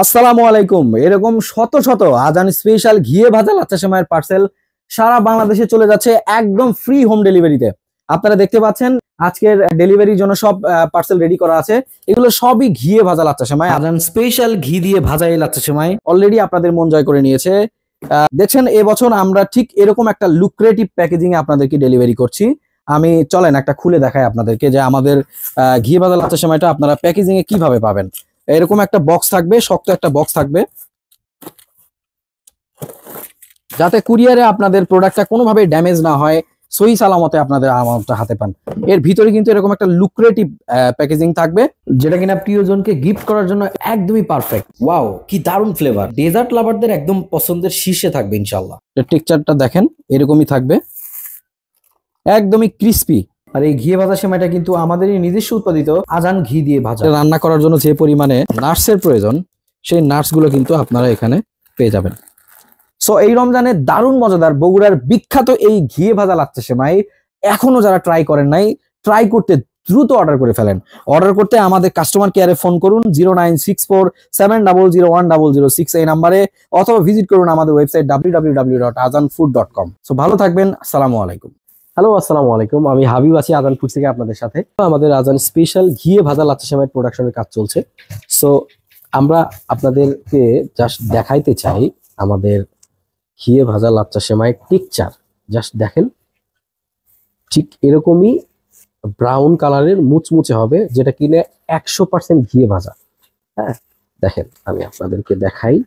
আসসালামু আলাইকুম। এরকম শত শত আজান স্পেশাল ঘিয়ে ভাজা লাচ্ছা সেমাইয়ের পার্সেল সারা বাংলাদেশে চলে যাচ্ছে একদম ফ্রি হোম ডেলিভারিতে। আপনারা দেখতে পাচ্ছেন আজকের ডেলিভারির জন্য সব পার্সেল রেডি করা আছে। এগুলো সবই ঘিয়ে ভাজা লাচ্ছা সেমাই, আজান স্পেশাল ঘি দিয়ে ভাজা এই লাচ্ছা সেমাই অলরেডি আপনাদের মন জয় করে নিয়েছে। দেখছেন এবছর আমরা ঠিক এরকম একটা লুক্রেটিভ প্যাকেজিং এ আপনাদেরকে ডেলিভারি করছি। আমি চলেন একটা খুলে দেখাই আপনাদেরকে যে আমাদের ঘি ভাজা লাচ্ছা সেমাইটা আপনারা প্যাকেজিং এ কিভাবে পাবেন। এরকম একটা বক্স থাকবে, শক্ত একটা বক্স থাকবে, যাতে কুরিয়ারে আপনাদের প্রোডাক্টটা কোনোভাবে ড্যামেজ না হয়, সহি সালামতে আপনাদের আমানতটা হাতে পান। এর ভিতরে কিন্তু এরকম একটা লুক্রেটিভ প্যাকেজিং থাকবে, যেটা কিনা প্রিয়জনকে গিফট করার জন্য একদমই পারফেক্ট। ওয়াও, কি দারুণ ফ্লেভার! ডেজার্ট লাভারদের একদম পছন্দের শীর্ষে থাকবে ইনশাআল্লাহ। এর টেক্সচারটা দেখেন, এরকমই থাকবে, একদমই ক্রিস্পি। আর এই ঘি ভাজা সেমাইটা কিন্তু আমাদেরই নিজস্ব উৎপাদিত আজান ঘি দিয়ে ভাজা। রান্না করার জন্য যে পরিমাণে নাটসের প্রয়োজন, সেই নাটস গুলো কিন্তু আপনারা এখানে পেয়ে যাবেন। সো এই রমজানে দারুণ মজাদার বগুড়ার বিখ্যাত এই ঘি ভাজা লাচ্ছা সেমাই এখনো যারা ট্রাই করেন নাই, ট্রাই করতে দ্রুত অর্ডার করে ফেলেন। অর্ডার করতে আমাদের কাস্টমার কেয়ারে ফোন করুন 096470010006 এই নাম্বারে, অথবা ভিজিট করুন আমাদের ওয়েবসাইট www.azanfood.com। সো ভালো থাকবেন। আসসালামু আলাইকুম। হ্যালো, আসসালামু আলাইকুম। আমি হাবিব আছি আজান ফুড থেকে আপনাদের সাথে। আমাদের আজান স্পেশাল ঘিয়ে ভাজা লাচ্ছা সেমাই প্রোডাকশনের কাজ চলছে। সো আমরা আপনাদেরকে জাস্ট দেখাইতে চাই আমাদের ঘিয়ে ভাজা লাচ্ছা সেমাই টেক্সচার। জাস্ট দেখেন, ঠিক এরকমই ব্রাউন কালারের মুচমুচে হবে, যেটা কিনে 100% ঘিয়ে ভাজা। হ্যাঁ, দেখেন আমি আপনাদেরকে দেখাই।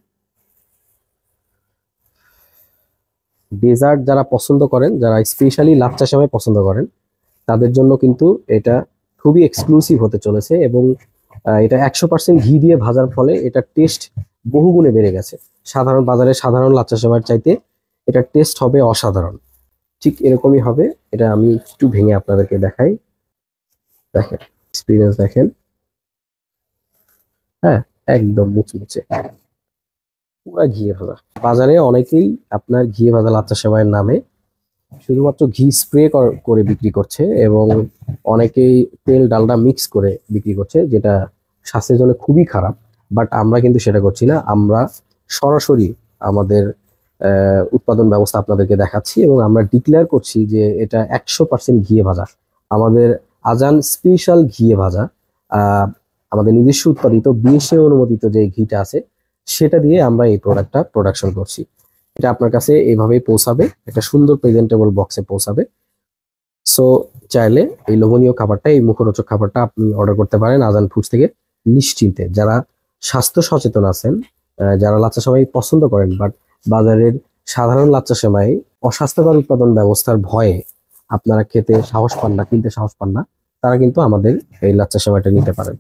ডেজার্ট যারা পছন্দ করেন, যারা স্পেশালি লাচ্ছা সেমাই পছন্দ করেন, তাদের জন্য কিন্তু এটা খুবই এক্সক্লুসিভ হতে চলেছে। এবং এটা 100% ঘি দিয়ে ভাজার ফলে এটা টেস্ট বহুগুণে বেড়ে গেছে। সাধারণ বাজারে সাধারণ লাচ্ছা সেমাইয়ের চাইতে এটা টেস্ট হবে অসাধারণ। ঠিক এরকমই হবে। এটা আমি একটু ভেঙে আপনাদেরকে দেখাই। দেখেন, এক্সপিরিয়েন্স দেখেন। হ্যাঁ, একদম মুচমুচে, পুরা ঘিয়ে ভাজা। বাজারে অনেকেই আপনার ঘিয়ে ভাজা লাচ্ছা সেমাইয়ের নামে শুধুমাত্র ঘি স্প্রে করে বিক্রি করছে, এবং অনেকেই তেল ডালডা মিক্স করে বিক্রি করছে, যেটা স্বাস্থ্যের জন্য খুবই খারাপ। বাট আমরা কিন্তু সেটা করছি না। আমরা সরাসরি আমাদের উৎপাদন ব্যবস্থা আপনাদেরকে দেখাচ্ছি, এবং আমরা ডিক্লেয়ার করছি যে এটা 100% ঘিয়ে ভাজা। আমাদের আজান স্পেশাল ঘিয়ে ভাজা, আমাদের নিজস্ব উৎপাদিত বিএসএ অনুমোদিত যে ঘিটা আছে, সেটা দিয়ে আমরা এই প্রোডাক্টটা প্রোডাকশন করছি। এটা আপনার কাছে এইভাবেই পৌঁছাবে, একটা সুন্দর প্রেজেন্টেবল বক্সে পৌঁছাবে। সো চাইলে এই লোভনীয় খাবারটা, এই মুখরোচক খাবারটা আপনি অর্ডার করতে পারেন আজান ফুডস থেকে নিশ্চিন্তে। যারা স্বাস্থ্য সচেতন আছেন, যারা লাচ্ছা সেমাই পছন্দ করেন, বাট বাজারের সাধারণ লাচ্ছা সেমাই অস্বাস্থ্যকর উৎপাদন ব্যবস্থার ভয়ে আপনারা খেতে সাহস পান না, কিনতে সাহস পান না, তারা কিন্তু আমাদের এই লাচ্ছা সেমাইটা নিতে পারেন।